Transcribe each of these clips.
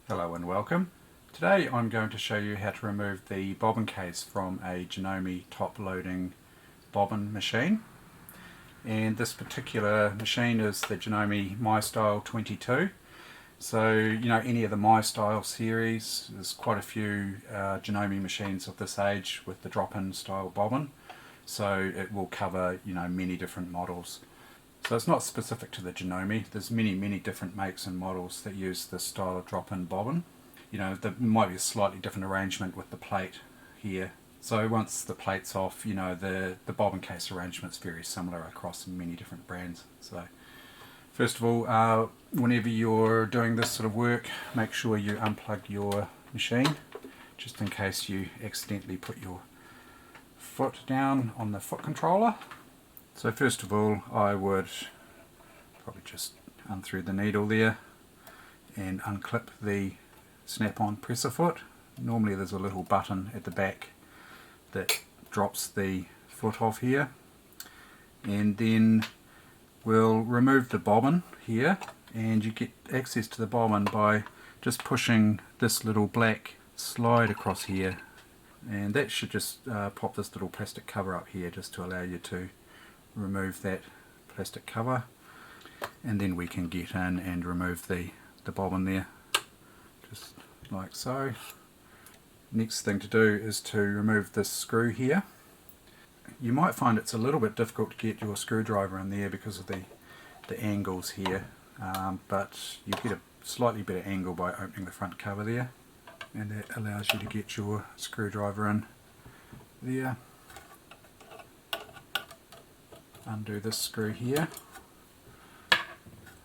Hello and welcome. Today I'm going to show you how to remove the bobbin case from a Janome top loading bobbin machine. And this particular machine is the Janome MyStyle 22. So any of the MyStyle series, there's quite a few Janome machines of this age with the drop-in style bobbin. So it will cover many different models. So it's not specific to the Janome. There's many different makes and models that use this style of drop-in bobbin. There might be a slightly different arrangement with the plate here. So once the plate's off, the bobbin case arrangement's very similar across many different brands. So first of all, whenever you're doing this sort of work, make sure you unplug your machine, just in case you accidentally put your foot down on the foot controller. So first of all, I would probably just unscrew the needle there and unclip the snap-on presser foot. Normally there's a little button at the back that drops the foot off here, and then we'll remove the bobbin here, and you get access to the bobbin by just pushing this little black slide across here, and that should just pop this little plastic cover up here just to allow you to remove that plastic cover, and then we can get in and remove the bobbin there, just like so. Next thing to do is to remove this screw here. You might find it's a little bit difficult to get your screwdriver in there because of the angles here, but you get a slightly better angle by opening the front cover there, and that allows you to get your screwdriver in there. Undo this screw here.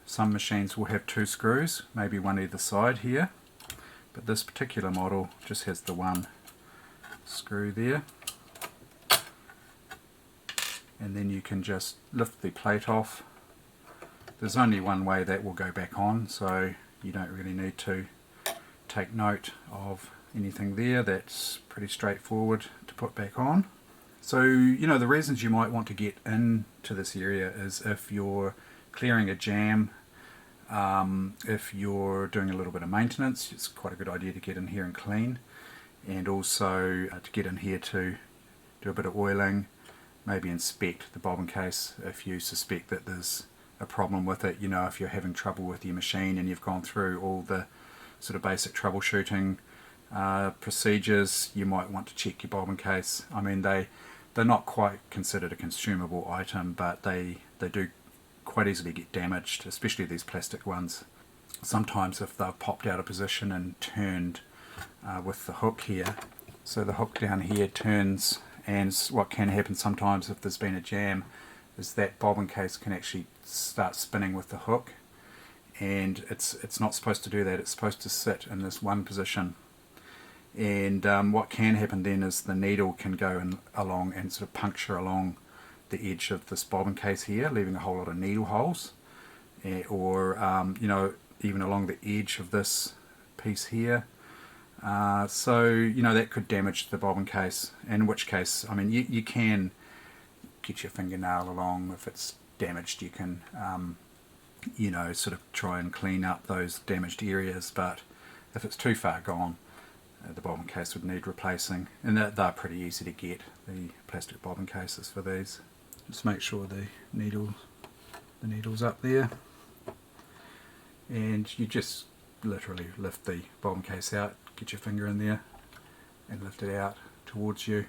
Some machines will have two screws, maybe one either side here, but this particular model just has the one screw there. And then you can just lift the plate off. There's only one way that will go back on, so you don't really need to take note of anything there. That's pretty straightforward to put back on. So the reasons you might want to get into this area is if you're clearing a jam, if you're doing a little bit of maintenance, it's quite a good idea to get in here and clean, and also to get in here to do a bit of oiling, maybe inspect the bobbin case if you suspect that there's a problem with it. If you're having trouble with your machine and you've gone through all the sort of basic troubleshooting procedures, you might want to check your bobbin case. I mean, they're not quite considered a consumable item, but they do quite easily get damaged, especially these plastic ones. Sometimes if they've popped out of position and turned with the hook here, so the hook down here turns, and what can happen sometimes if there's been a jam is that bobbin case can actually start spinning with the hook, and it's not supposed to do that. It's supposed to sit in this one position. And what can happen then is the needle can go along and sort of puncture along the edge of this bobbin case here, leaving a whole lot of needle holes, or even along the edge of this piece here. So that could damage the bobbin case, in which case, I mean, you can get your fingernail along. If it's damaged, you can sort of try and clean up those damaged areas, but if it's too far gone, the bobbin case would need replacing, and they're pretty easy to get, the plastic bobbin cases for these. Just make sure the needle's up there, and you just literally lift the bobbin case out, get your finger in there and lift it out towards you.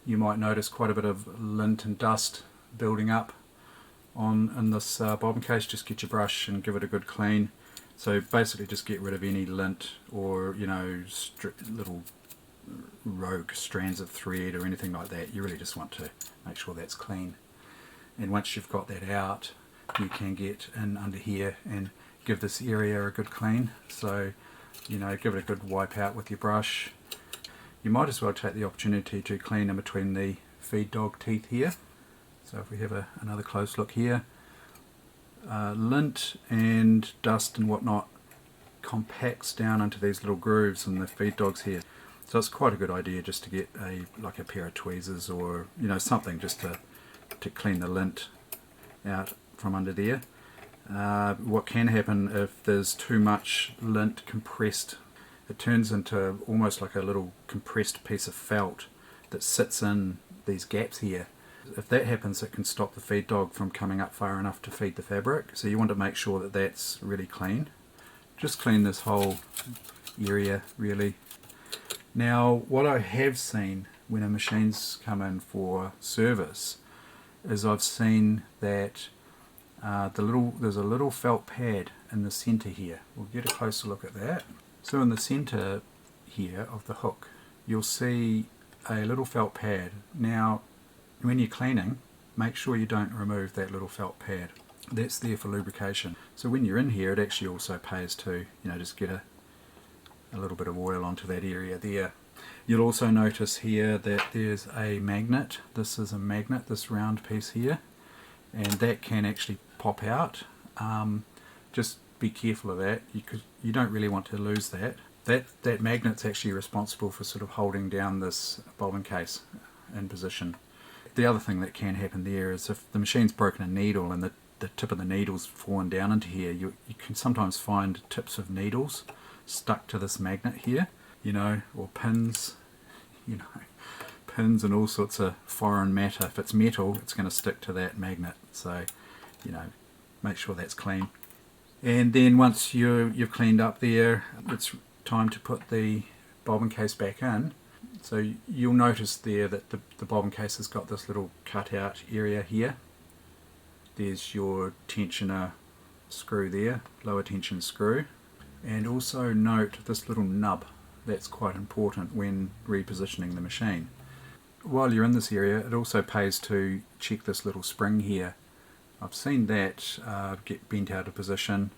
You might notice quite a bit of lint and dust building up in this bobbin case. Just get your brush and give it a good clean. So basically just get rid of any lint or little rogue strands of thread or anything like that. You really just want to make sure that's clean. And once you've got that out, you can get in under here and give this area a good clean. So give it a good wipe out with your brush. You might as well take the opportunity to clean in between the feed dog teeth here. So if we have another close look here, lint and dust and whatnot compacts down into these little grooves in the feed dogs here. So it's quite a good idea just to get like a pair of tweezers or something just to clean the lint out from under there. What can happen if there's too much lint compressed, it turns into almost like a little compressed piece of felt that sits in these gaps here. If that happens, it can stop the feed dog from coming up far enough to feed the fabric, so you want to make sure that that's really clean. Just clean this whole area really. Now what I have seen when a machine's come in for service is I've seen that there's a little felt pad in the center here. We'll get a closer look at that. So in the center here of the hook you'll see a little felt pad. Now when you're cleaning, make sure you don't remove that little felt pad. That's there for lubrication. So when you're in here, it actually also pays to, just get a little bit of oil onto that area there. You'll also notice here that there's a magnet. This is a magnet, this round piece here, and that can actually pop out. Just be careful of that, because you don't really want to lose that. That magnet's actually responsible for sort of holding down this bobbin case in position. The other thing that can happen there is if the machine's broken a needle and the tip of the needle's fallen down into here, you can sometimes find tips of needles stuck to this magnet here, or pins, pins and all sorts of foreign matter. If it's metal, it's going to stick to that magnet, so make sure that's clean. And then once you've cleaned up there, it's time to put the bobbin case back in. So you'll notice there that the bobbin case has got this little cutout area here. There's your tensioner screw there, lower tension screw. And also note this little nub. That's quite important when repositioning the machine. While you're in this area, it also pays to check this little spring here. I've seen that get bent out of position.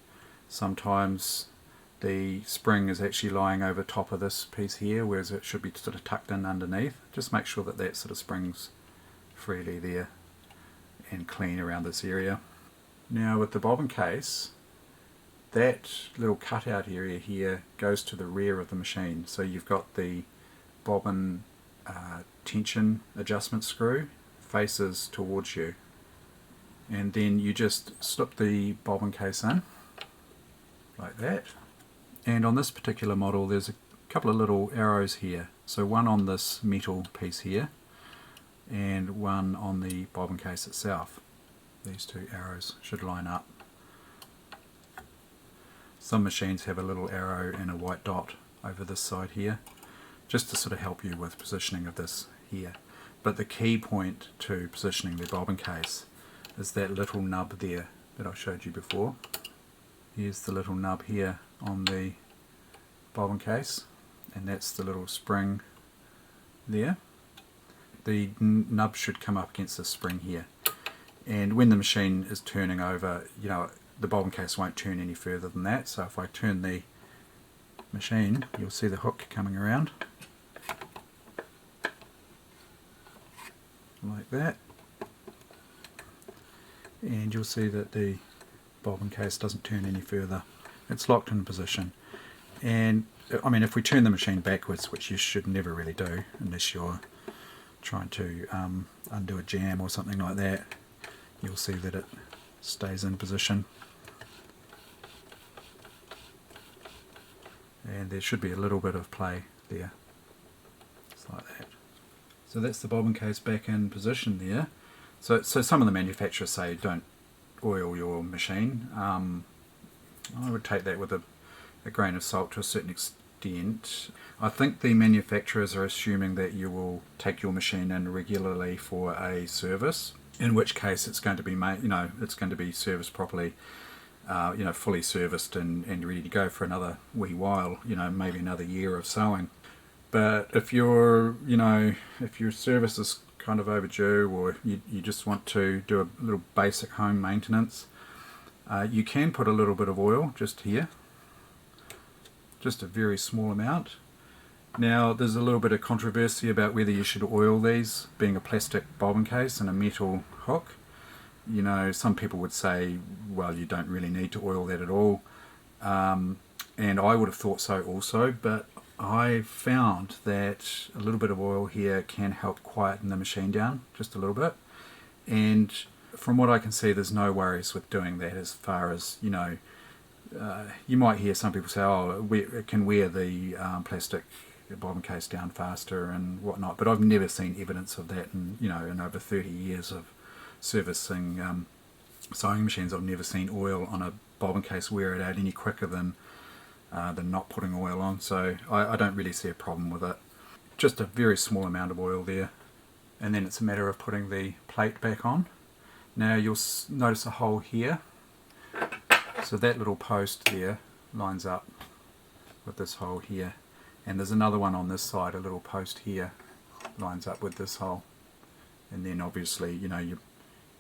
Sometimes the spring is actually lying over top of this piece here, whereas it should be sort of tucked in underneath. Just make sure that that sort of springs freely there and clean around this area. Now with the bobbin case, that little cutout area here goes to the rear of the machine. So you've got the bobbin tension adjustment screw faces towards you, and then you just slip the bobbin case in like that. And on this particular model there's a couple of little arrows here, so one on this metal piece here and one on the bobbin case itself. These two arrows should line up. Some machines have a little arrow and a white dot over this side here, just to sort of help you with positioning of this here. But the key point to positioning the bobbin case is that little nub there that I showed you before. Here's the little nub here on the bobbin case, and that's the little spring there. The nub should come up against this spring here, and when the machine is turning over, the bobbin case won't turn any further than that. So if I turn the machine, you'll see the hook coming around like that, and you'll see that the bobbin case doesn't turn any further. It's locked in position. And I mean, if we turn the machine backwards, which you should never really do unless you're trying to undo a jam or something like that, you'll see that it stays in position. And there should be a little bit of play there, just like that. So that's the bobbin case back in position there. So some of the manufacturers say don't oil your machine. I would take that with a grain of salt to a certain extent. I think the manufacturers are assuming that you will take your machine in regularly for a service, in which case it's going to be it's going to be serviced properly, fully serviced and ready to go for another wee while, maybe another year of sewing. But if your service is kind of overdue, or you just want to do a little basic home maintenance, you can put a little bit of oil just here, just a very small amount. Now there's a little bit of controversy about whether you should oil these, being a plastic bobbin case and a metal hook. Some people would say, well, you don't really need to oil that at all, and I would have thought so also, but I found that a little bit of oil here can help quieten the machine down just a little bit. And from what I can see, there's no worries with doing that as far as, you know, you might hear some people say, oh, it can wear the plastic bobbin case down faster and whatnot, but I've never seen evidence of that in, you know, in over 30 years of servicing sewing machines. I've never seen oil on a bobbin case wear it out any quicker than not putting oil on, so I don't really see a problem with it. Just a very small amount of oil there, and then it's a matter of putting the plate back on. Now you'll notice a hole here, so that little post there lines up with this hole here, and there's another one on this side, a little post here lines up with this hole, and then obviously, you know, your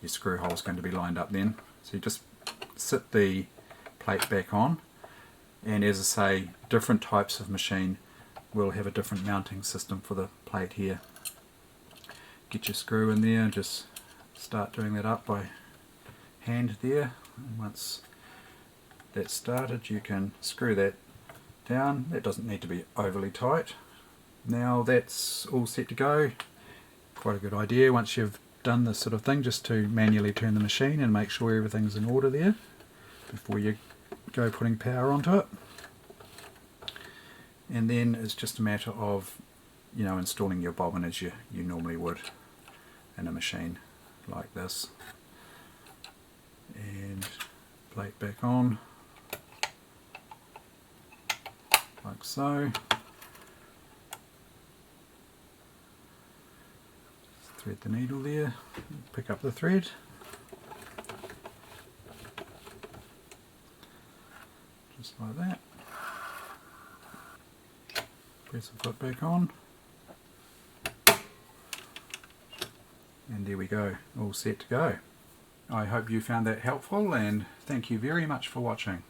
screw hole is going to be lined up then. So you just sit the plate back on, and as I say, different types of machine will have a different mounting system for the plate here. Get your screw in there and just start doing that up by hand there, and once that's started you can screw that down. That doesn't need to be overly tight. Now that's all set to go. Quite a good idea once you've done this sort of thing, just to manually turn the machine and make sure everything's in order there before you go putting power onto it. And then it's just a matter of, you know, installing your bobbin as you normally would in a machine like this. And plate back on like so. Thread the needle there, pick up the thread, just like that. Press the foot back on, and there we go, all set to go. I hope you found that helpful, and thank you very much for watching.